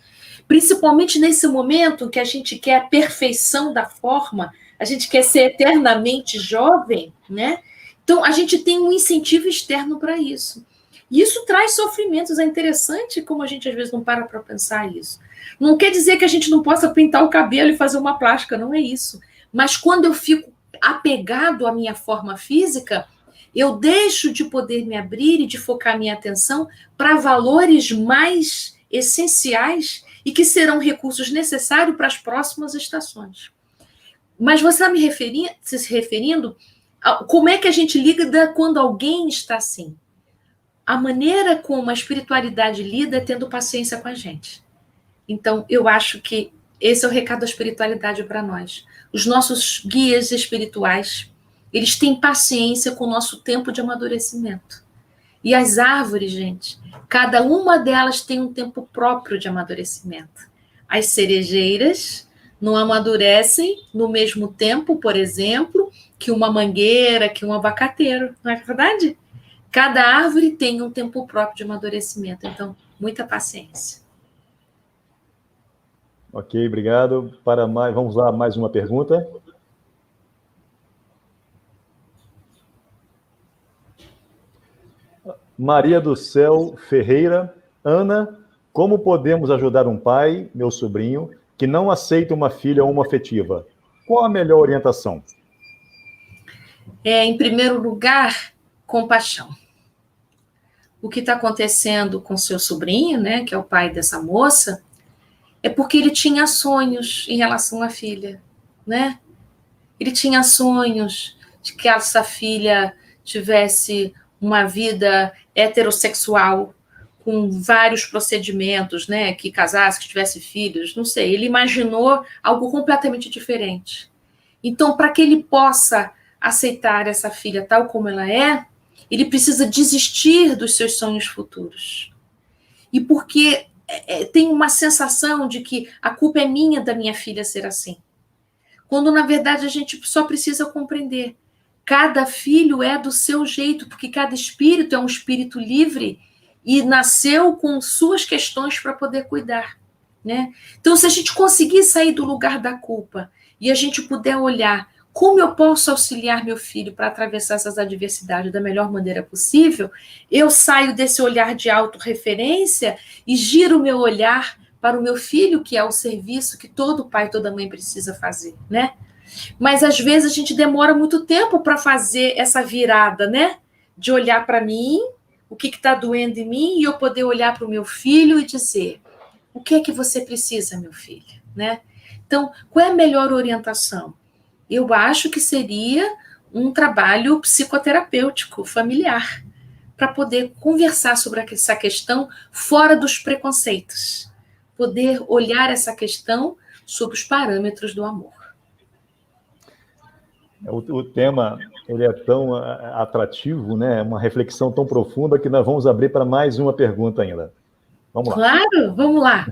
Principalmente nesse momento que a gente quer a perfeição da forma, a gente quer ser eternamente jovem, né? Então, a gente tem um incentivo externo para isso. E isso traz sofrimentos. É interessante como a gente, às vezes, não para pensar isso. Não quer dizer que a gente não possa pintar o cabelo e fazer uma plástica, não é isso. Mas quando eu fico apegado à minha forma física, eu deixo de poder me abrir e de focar minha atenção para valores mais essenciais e que serão recursos necessários para as próximas estações. Mas você está se referindo a como é que a gente lida quando alguém está assim. A maneira como a espiritualidade lida é tendo paciência com a gente. Então, eu acho que esse é o recado da espiritualidade para nós. Os nossos guias espirituais, eles têm paciência com o nosso tempo de amadurecimento. E as árvores, gente, cada uma delas tem um tempo próprio de amadurecimento. As cerejeiras não amadurecem no mesmo tempo, por exemplo, que uma mangueira, que um abacateiro, não é verdade? Cada árvore tem um tempo próprio de amadurecimento, então, muita paciência. Ok, obrigado. Vamos lá, mais uma pergunta. Maria do Céu Ferreira. Ana, como podemos ajudar um pai, meu sobrinho, que não aceita uma filha homoafetiva? Qual a melhor orientação? Em primeiro lugar, compaixão. O que está acontecendo com seu sobrinho, né, que é o pai dessa moça, é porque ele tinha sonhos em relação à filha, né? Ele tinha sonhos de que essa filha tivesse uma vida heterossexual, com vários procedimentos, né? Que casasse, que tivesse filhos, não sei. Ele imaginou algo completamente diferente. Então, para que ele possa aceitar essa filha tal como ela é, ele precisa desistir dos seus sonhos futuros. E porque tem uma sensação de que a culpa é minha da minha filha ser assim. Quando, na verdade, a gente só precisa compreender. Cada filho é do seu jeito, porque cada espírito é um espírito livre e nasceu com suas questões para poder cuidar, né? Então, se a gente conseguir sair do lugar da culpa e a gente puder olhar como eu posso auxiliar meu filho para atravessar essas adversidades da melhor maneira possível, eu saio desse olhar de autorreferência e giro o meu olhar para o meu filho, que é o serviço que todo pai e toda mãe precisa fazer, né? Mas às vezes a gente demora muito tempo para fazer essa virada, né? De olhar para mim, o que está doendo em mim, e eu poder olhar para o meu filho e dizer: o que é que você precisa, meu filho, né? Então, qual é a melhor orientação? Eu acho que seria um trabalho psicoterapêutico familiar, para poder conversar sobre essa questão fora dos preconceitos, poder olhar essa questão sob os parâmetros do amor. O tema ele é tão atrativo, né? Uma reflexão tão profunda que nós vamos abrir para mais uma pergunta ainda. Vamos lá. Claro, vamos lá.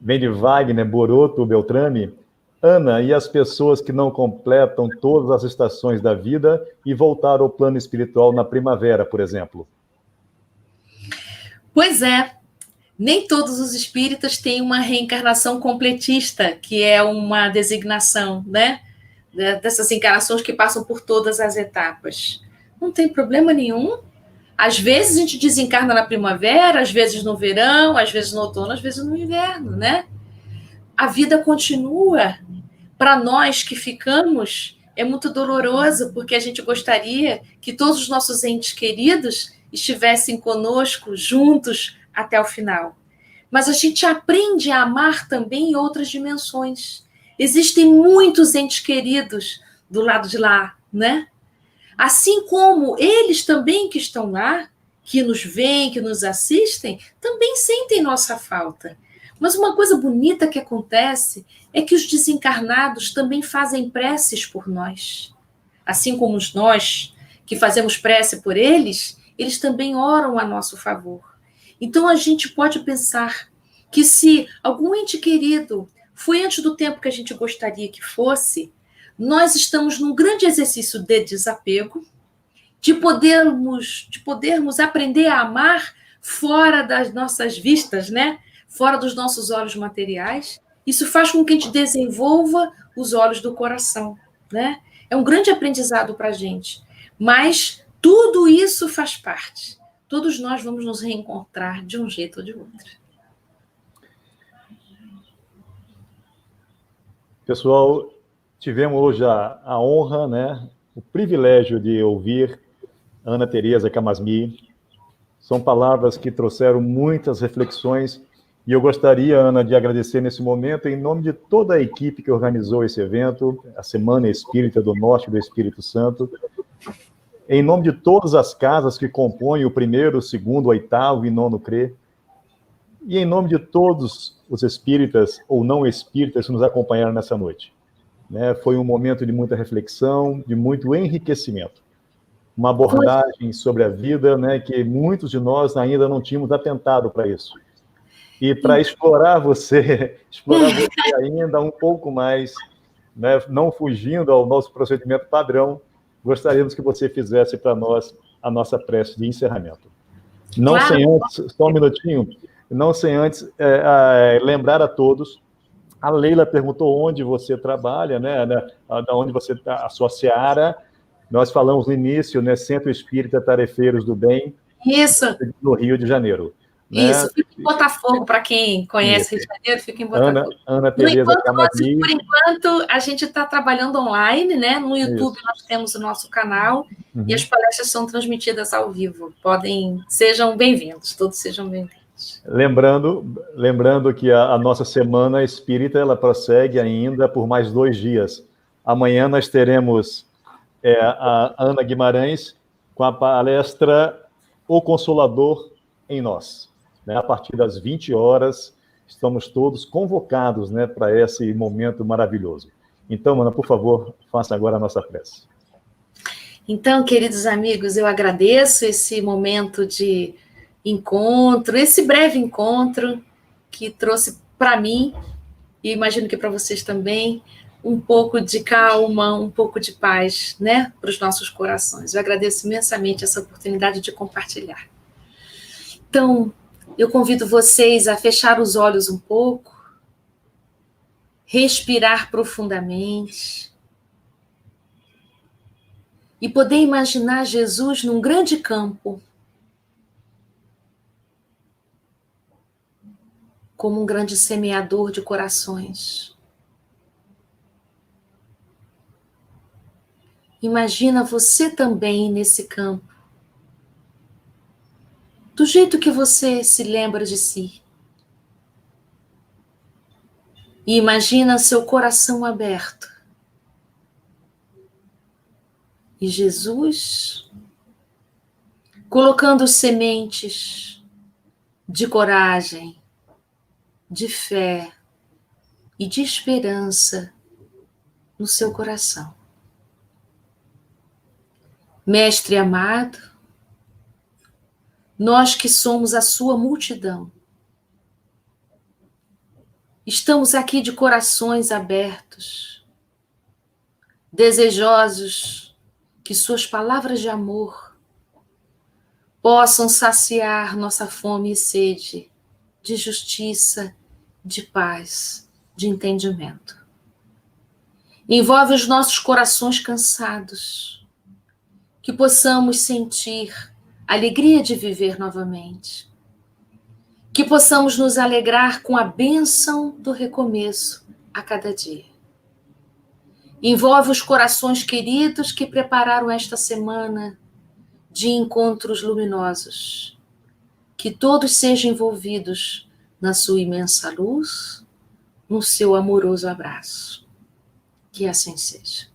Vem de Wagner, Boroto, Beltrame. Ana, e as pessoas que não completam todas as estações da vida e voltaram ao plano espiritual na primavera, por exemplo? Pois é, nem todos os espíritas têm uma reencarnação completista, que é uma designação, né? Dessas encarnações que passam por todas as etapas. Não tem problema nenhum. Às vezes a gente desencarna na primavera, às vezes no verão, às vezes no outono, às vezes no inverno, né? A vida continua. Para nós que ficamos, é muito doloroso, porque a gente gostaria que todos os nossos entes queridos estivessem conosco, juntos, até o final. Mas a gente aprende a amar também em outras dimensões. Existem muitos entes queridos do lado de lá, né? Assim como eles também que estão lá, que nos veem, que nos assistem, também sentem nossa falta. Mas uma coisa bonita que acontece é que os desencarnados também fazem preces por nós. Assim como nós, que fazemos prece por eles, eles também oram a nosso favor. Então a gente pode pensar que se algum ente querido foi antes do tempo que a gente gostaria que fosse, nós estamos num grande exercício de desapego, de podermos aprender a amar fora das nossas vistas, né? Fora dos nossos olhos materiais. Isso faz com que a gente desenvolva os olhos do coração, né? É um grande aprendizado para a gente. Mas tudo isso faz parte. Todos nós vamos nos reencontrar de um jeito ou de outro. Pessoal, tivemos hoje a honra, né, o privilégio de ouvir Ana Teresa Camasmi. São palavras que trouxeram muitas reflexões e eu gostaria, Ana, de agradecer nesse momento, em nome de toda a equipe que organizou esse evento, a Semana Espírita do Norte do Espírito Santo, em nome de todas as casas que compõem o primeiro, segundo, oitavo e nono CRE, e em nome de todos os espíritas ou não espíritas que nos acompanharam nessa noite. Né? Foi um momento de muita reflexão, de muito enriquecimento. Uma abordagem sobre a vida, né, que muitos de nós ainda não tínhamos atentado para isso. E para explorar você ainda um pouco mais, né, não fugindo ao nosso procedimento padrão, gostaríamos que você fizesse para nós a nossa prece de encerramento. Não claro. Sem antes, só um minutinho, não sem antes lembrar a todos, a Leila perguntou onde você trabalha, né, da onde você está, a sua seara. Nós falamos no início, né, Centro Espírita Tarefeiros do Bem, isso. No Rio de Janeiro. Isso, né? Fica em Botafogo, para quem conhece Rio de Janeiro, fica em Botafogo. Ana Teresa Camasmi. Por enquanto, a gente está trabalhando online, né? No YouTube nós temos o nosso canal e as palestras são transmitidas ao vivo. Sejam bem-vindos, todos sejam bem-vindos. Lembrando que a nossa Semana Espírita, ela prossegue ainda por mais 2 dias. Amanhã nós teremos a Ana Guimarães com a palestra O Consolador em Nós. Né? A partir das 20 horas, estamos todos convocados, né, para esse momento maravilhoso. Então, Ana, por favor, faça agora a nossa prece. Então, queridos amigos, eu agradeço esse momento de encontro, esse breve encontro que trouxe para mim, e imagino que para vocês também, um pouco de calma, um pouco de paz, né, para os nossos corações. Eu agradeço imensamente essa oportunidade de compartilhar. Então, eu convido vocês a fechar os olhos um pouco, respirar profundamente e poder imaginar Jesus num grande campo. como um grande semeador de corações. Imagina você também nesse campo, do jeito que você se lembra de si. E imagina seu coração aberto. E Jesus colocando sementes de coragem, de fé e de esperança no seu coração. Mestre amado, nós que somos a sua multidão, estamos aqui de corações abertos, desejosos que suas palavras de amor possam saciar nossa fome e sede de justiça, de paz, de entendimento. Envolve os nossos corações cansados, que possamos sentir a alegria de viver novamente, que possamos nos alegrar com a bênção do recomeço a cada dia. Envolve os corações queridos que prepararam esta semana de encontros luminosos, que todos sejam envolvidos na sua imensa luz, no seu amoroso abraço. Que assim seja.